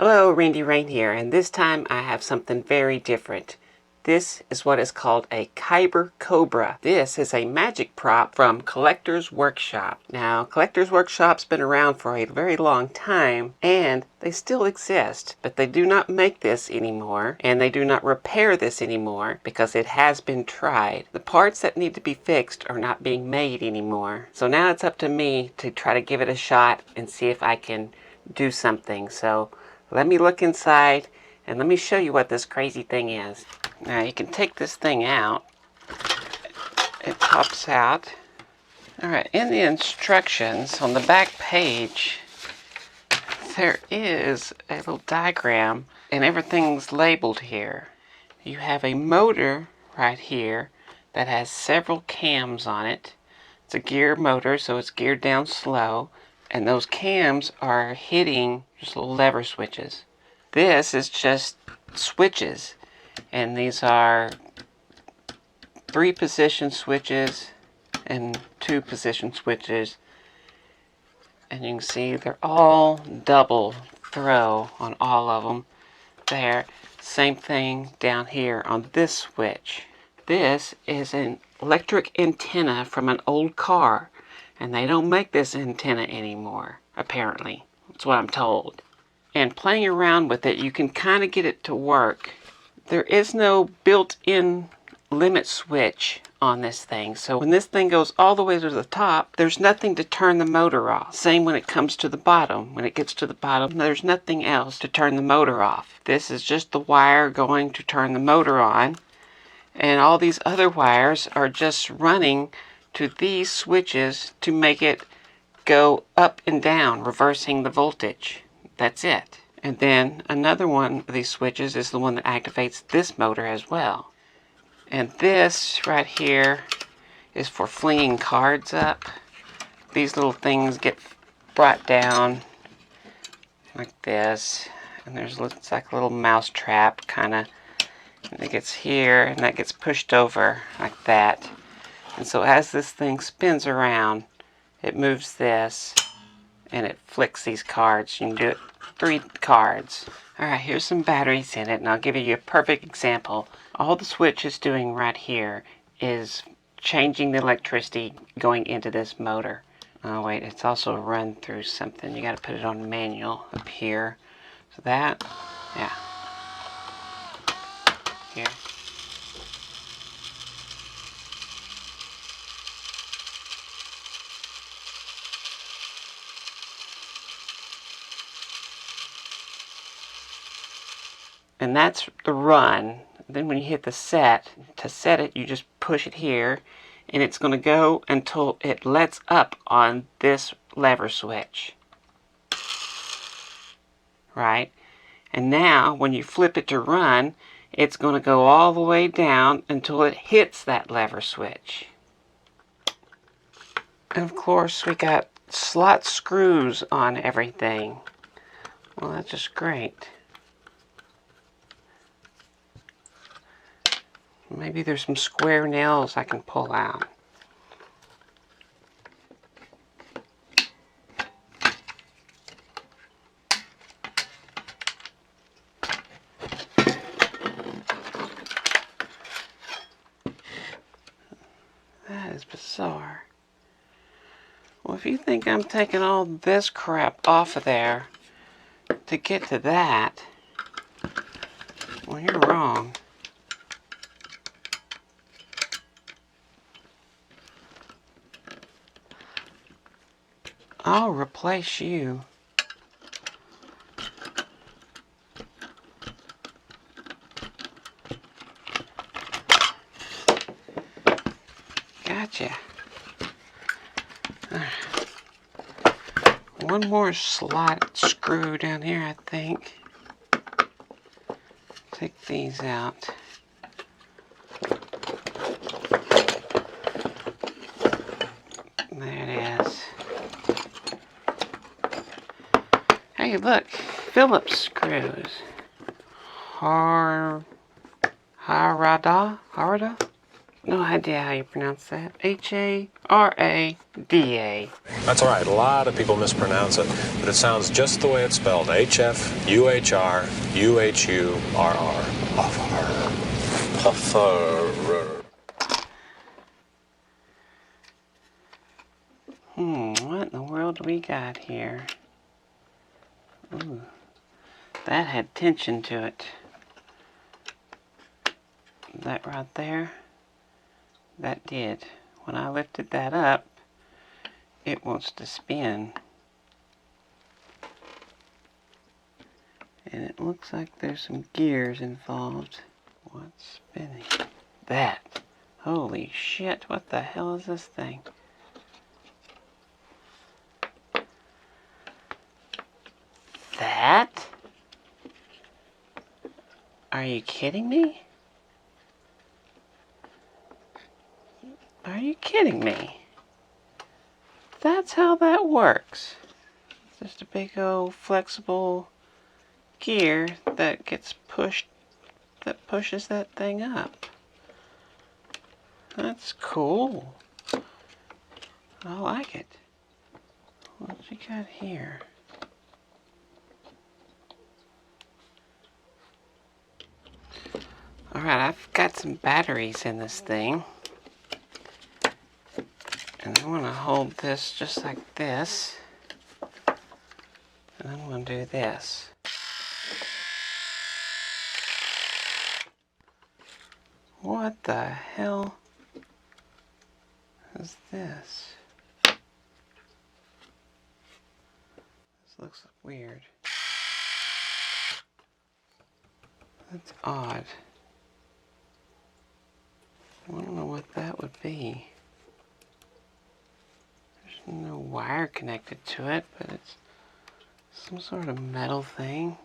Hello, Randy Rain here, and this time I have something very different. This is what is called a Khyber Cobra. This is a magic prop from Collector's Workshop. Now, Collector's Workshop's been around for a very long time, and they still exist, but they do not make this anymore, and they do not repair this anymore because it has been tried. The parts that need to be fixed are not being made anymore. So now it's up to me to try to give it a shot and see if I can do something. So let me look inside and let me show you what this crazy thing is. Now you can take this thing out. It pops out. Alright, in the instructions on the back page, there is a little diagram and everything's labeled here. You have a motor right here that has several cams on it. It's a gear motor, so it's geared down slow. And those cams are hitting just little lever switches. This is just switches. And these are 3 position switches and 2 position switches. And you can see they're all double throw on all of them. There. Same thing down here on this switch. This is an electric antenna from an old car. And they don't make this antenna anymore, apparently. That's what I'm told. And playing around with it, you can kind of get it to work. There is no built-in limit switch on this thing. So when this thing goes all the way to the top, there's nothing to turn the motor off. Same when it comes to the bottom. When it gets to the bottom, there's nothing else to turn the motor off. This is just the wire going to turn the motor on. And all these other wires are just running to these switches to make it go up and down, reversing the voltage. That's it. And then another one of these switches is the one that activates this motor as well. And this right here is for flinging cards up. These little things get brought down like this. And there's looks like a little mouse trap kind of. And it gets here and that gets pushed over like that. And so as this thing spins around, it moves this and it flicks these cards. You can do it 3 cards. Alright, here's some batteries in it, and I'll give you a perfect example. All the switch is doing right here is changing the electricity going into this motor. Oh wait, it's also run through something. You got to put it on manual up here. So that, yeah. Here. And that's the run. Then when you hit the set, to set it, you just push it here, and it's going to go until it lets up on this lever switch. Right? And now, when you flip it to run, it's going to go all the way down until it hits that lever switch. And of course, we got slot screws on everything. Well, that's just great. Maybe there's some square nails I can pull out. That is bizarre. Well, if you think I'm taking all this crap off of there to get to that, well, you're wrong. I'll replace you. Gotcha. One more slot screw down here, I think. Take these out. There it is. Hey, look, Phillips screws. Harada? No idea how you pronounce that. H-A-R-A-D-A. That's all right. A lot of people mispronounce it, but it sounds just the way it's spelled. H-F-U-H-R-U-H-U-R-R. Puffer. Puffer. What in the world do we got here? Ooh, that had tension to it. That right there, that did. When I lifted that up, it wants to spin. And it looks like there's some gears involved. What's spinning? That. Holy shit, what the hell is this thing? That? Are you kidding me? Are you kidding me? That's how that works. It's just a big old flexible gear that gets pushed, that pushes that thing up. That's cool. I like it. What you got here? Alright, I've got some batteries in this thing. And I'm going to hold this just like this. And I'm going to do this. What the hell is this? This looks weird. That's odd. I don't know what that would be. There's no wire connected to it, but it's some sort of metal thing.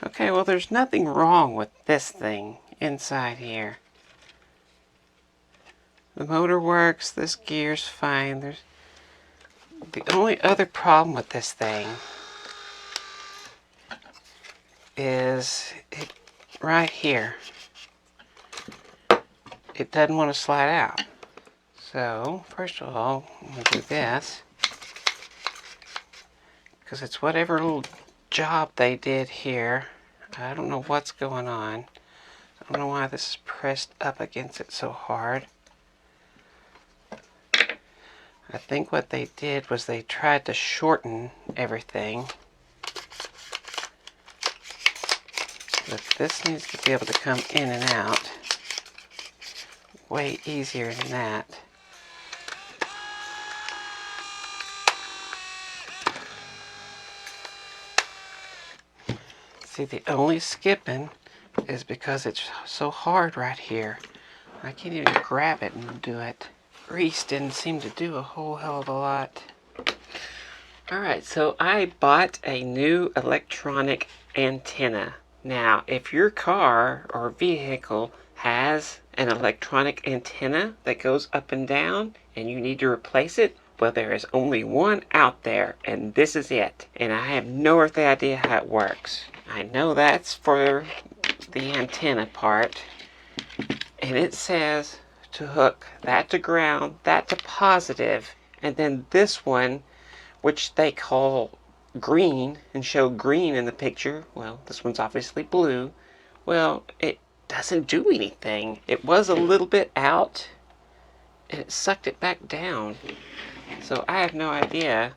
Okay, well there's nothing wrong with this thing inside here. The motor works, this gear's fine. The only other problem with this thing is right here. It doesn't want to slide out. So, first of all, I'm going to do this. Because it's whatever little job they did here. I don't know what's going on. I don't know why this is pressed up against it so hard. I think what they did was they tried to shorten everything. But this needs to be able to come in and out way easier than that. See, the only skipping is because it's so hard right here. I can't even grab it and do it. Grease didn't seem to do a whole hell of a lot. Alright, so I bought a new electronic antenna. Now, if your car or vehicle has an electronic antenna that goes up and down and you need to replace it, well, there is only one out there, and this is it. And I have no earthly idea how it works. I know that's for the antenna part, and it says to hook that to ground, that to positive, and then this one, which they call green and show green in the picture, well, this one's obviously blue, well, it doesn't do anything. It was a little bit out, and it sucked it back down. So I have no idea,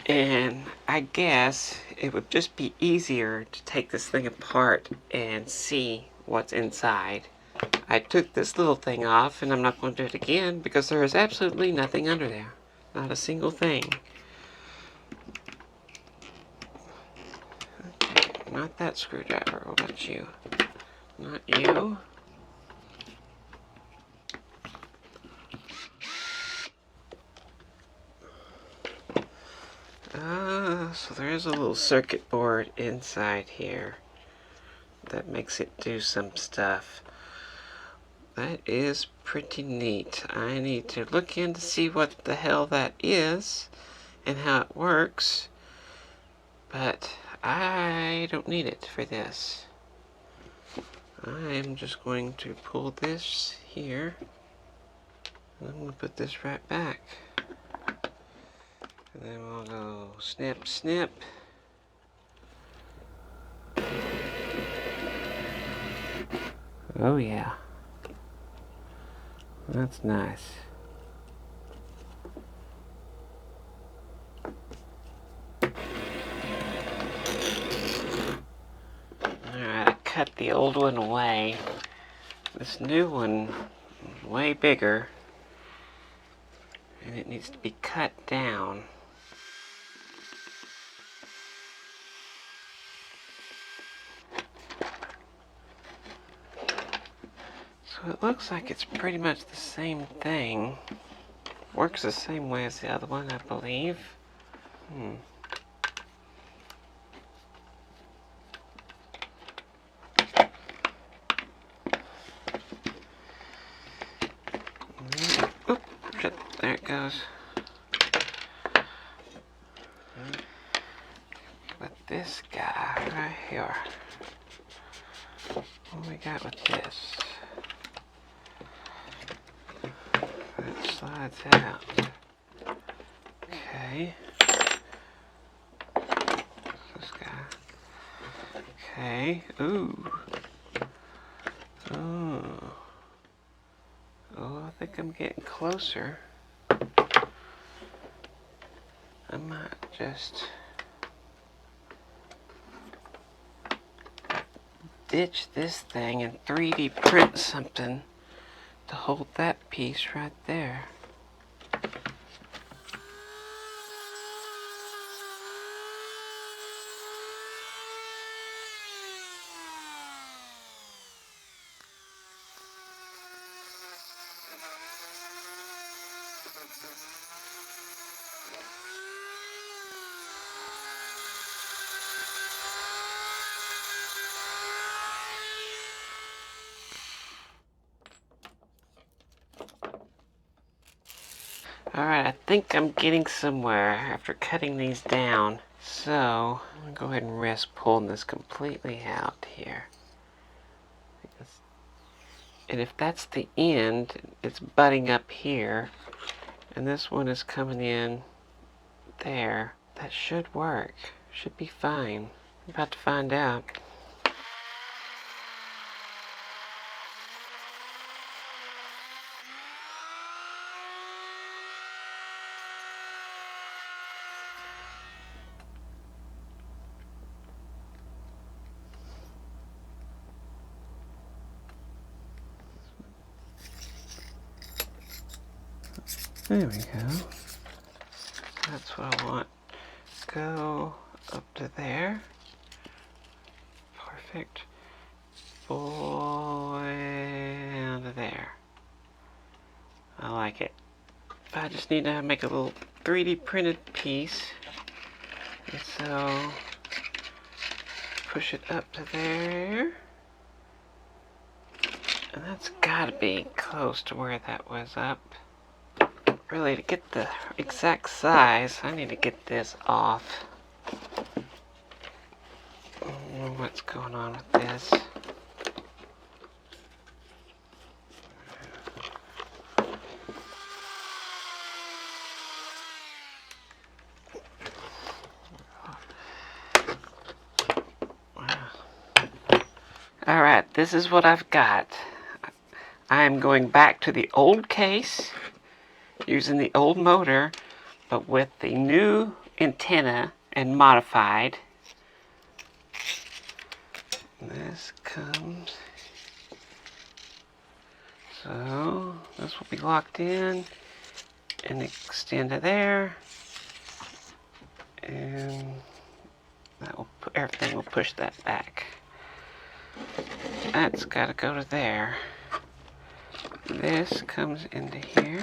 and I guess it would just be easier to take this thing apart and see what's inside. I took this little thing off, and I'm not going to do it again because there is absolutely nothing under there. Not a single thing. Okay, not that screwdriver. What about you? Not you. So there is a little circuit board inside here that makes it do some stuff. That is pretty neat. I need to look in to see what the hell that is and how it works, but I don't need it for this. I am just going to pull this here, and I'm going to put this right back. And then we'll go snip, snip. Oh yeah. That's nice. Alright, I cut the old one away. This new one is way bigger, and it needs to be cut down. So it looks like it's pretty much the same thing. Works the same way as the other one, I believe. Oop, shit, there it goes. With this guy right here. What do we got with this? That slides out. Okay. This guy. Okay. Ooh. Oh. Oh, I think I'm getting closer. I might just ditch this thing and 3D print something to hold that piece right there. Alright, I think I'm getting somewhere after cutting these down. So, I'm going to go ahead and risk pulling this completely out here. And if that's the end, it's butting up here. And this one is coming in there. That should work. Should be fine. I'm about to find out. There we go. That's what I want. Go up to there. Perfect. Down to there. I like it. I just need to make a little 3D printed piece. And so, push it up to there. And that's gotta be close to where that was up. Really, to get the exact size, I need to get this off. I don't know what's going on with this. Alright, this is what I've got. I am going back to the old case, using the old motor, but with the new antenna and modified. This comes, so this will be locked in and extend to there, and that will put, everything will push that back. That's got to go to there. This comes into here.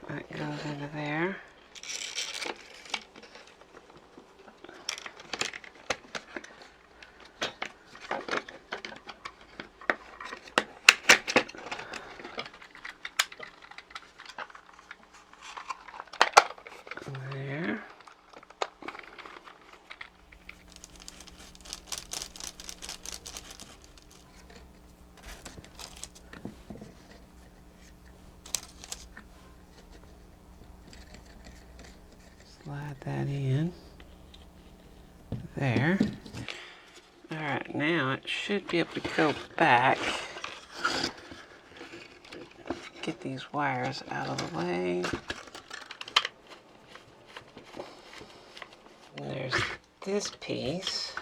That goes into there. There. Slide that in there. Alright, now it should be able to go back. Get these wires out of the way. And there's this piece.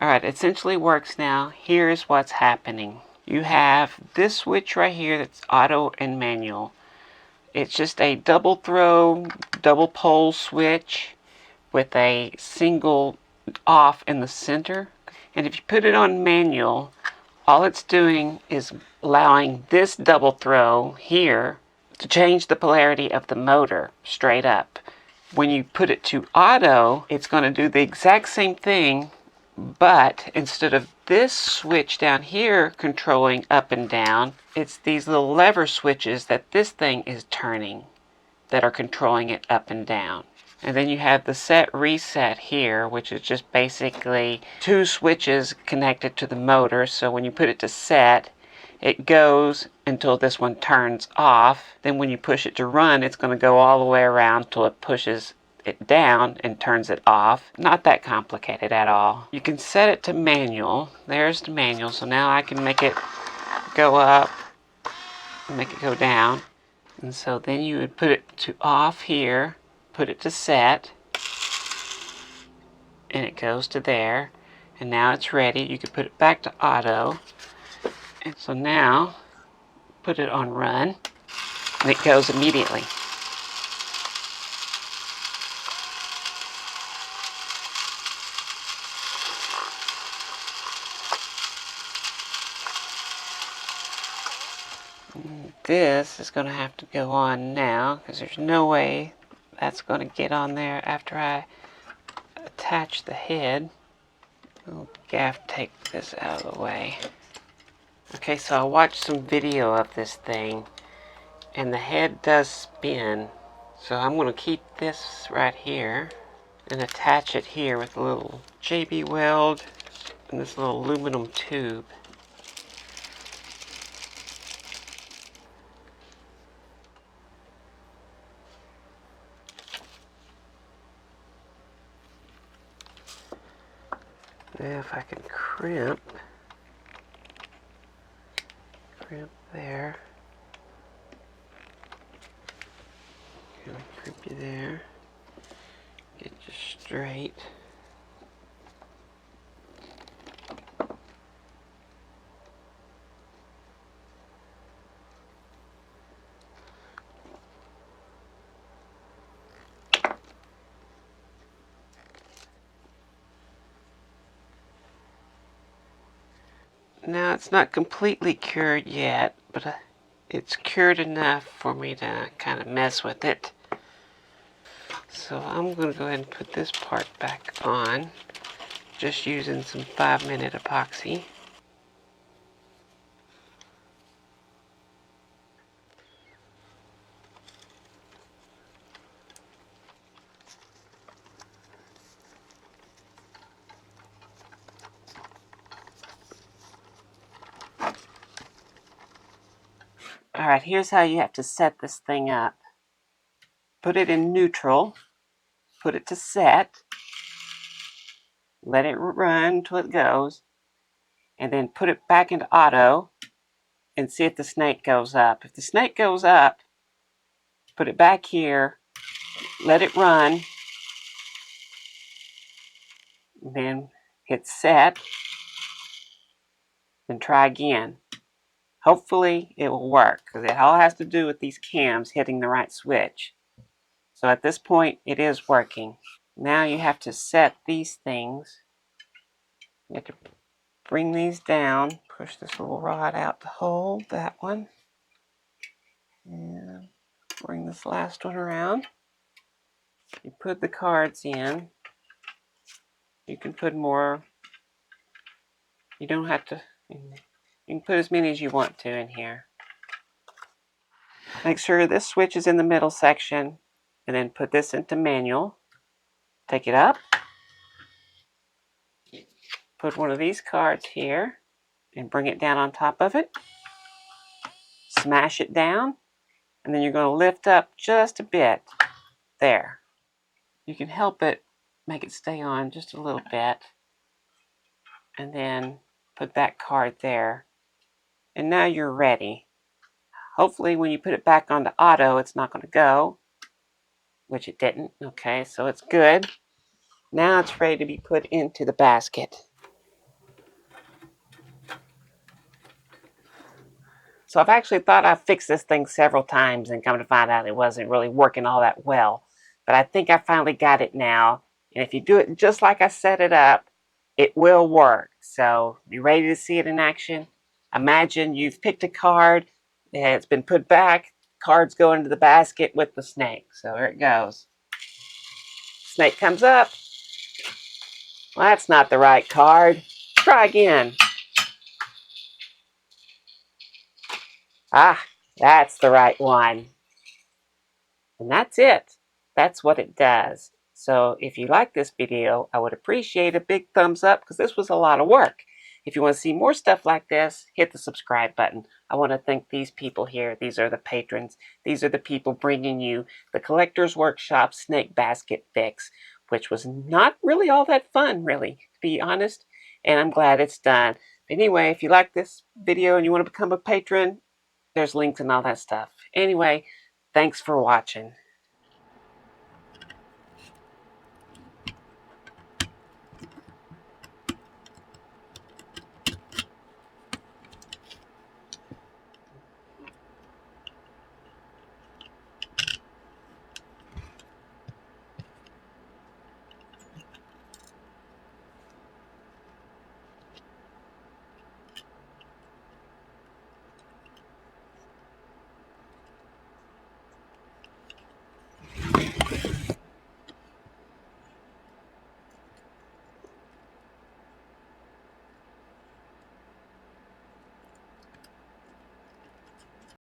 Alright, it essentially works now. Here's what's happening. You have this switch right here that's auto and manual. It's just a double throw, double pole switch with a single off in the center. And if you put it on manual, all it's doing is allowing this double throw here to change the polarity of the motor straight up. When you put it to auto, it's going to do the exact same thing, but instead of this switch down here controlling up and down, it's these little lever switches that this thing is turning that are controlling it up and down. And then you have the set reset here, which is just basically two switches connected to the motor. So when you put it to set, it goes until this one turns off. Then when you push it to run, it's going to go all the way around till it pushes it down and turns it off. Not that complicated at all. You can set it to manual. There's the manual. So now I can make it go up and make it go down. And so then you would put it to off here, put it to set, and it goes to there. And now it's ready. You can put it back to auto. And so now, put it on run, and it goes immediately. This is going to have to go on now because there's no way that's going to get on there after I attach the head. I'll gaff take this out of the way. Okay, so I watched some video of this thing and the head does spin. So I'm going to keep this right here and attach it here with a little JB weld and this little aluminum tube. Now if I can crimp there, gonna crimp you there, get you straight. Now it's not completely cured yet, but it's cured enough for me to kind of mess with it. So I'm going to go ahead and put this part back on, just using some 5-minute epoxy. Alright, here's how you have to set this thing up. Put it in neutral, put it to set, let it run until it goes, and then put it back into auto and see if the snake goes up. If the snake goes up, put it back here, let it run, then hit set, then try again. Hopefully it will work because it all has to do with these cams hitting the right switch. So at this point it is working. Now you have to set these things. You have to bring these down, push this little rod out to hold that one, and bring this last one around. You put the cards in. You can put more. You don't have to. You can put as many as you want to in here. Make sure this switch is in the middle section, and then put this into manual. Take it up, put one of these cards here and bring it down on top of it. Smash it down, and then you're going to lift up just a bit. There. You can help it, make it stay on just a little bit. And then put that card there. And now you're ready. Hopefully when you put it back onto auto, it's not going to go, which it didn't. Okay, so it's good. Now it's ready to be put into the basket. So I've actually thought I've fixed this thing several times and come to find out it wasn't really working all that well. But I think I finally got it now. And if you do it just like I set it up, it will work. So you ready to see it in action? Imagine you've picked a card, and it's been put back, cards go into the basket with the snake. So here it goes. Snake comes up. Well, that's not the right card. Try again. Ah, that's the right one. And that's it. That's what it does. So if you like this video, I would appreciate a big thumbs up because this was a lot of work. If you want to see more stuff like this, hit the subscribe button. I want to thank these people here. These are the patrons. These are the people bringing you the Collector's Workshop Snake Basket Fix, which was not really all that fun, really, to be honest. And I'm glad it's done. But anyway, if you like this video and you want to become a patron, there's links and all that stuff. Anyway, thanks for watching.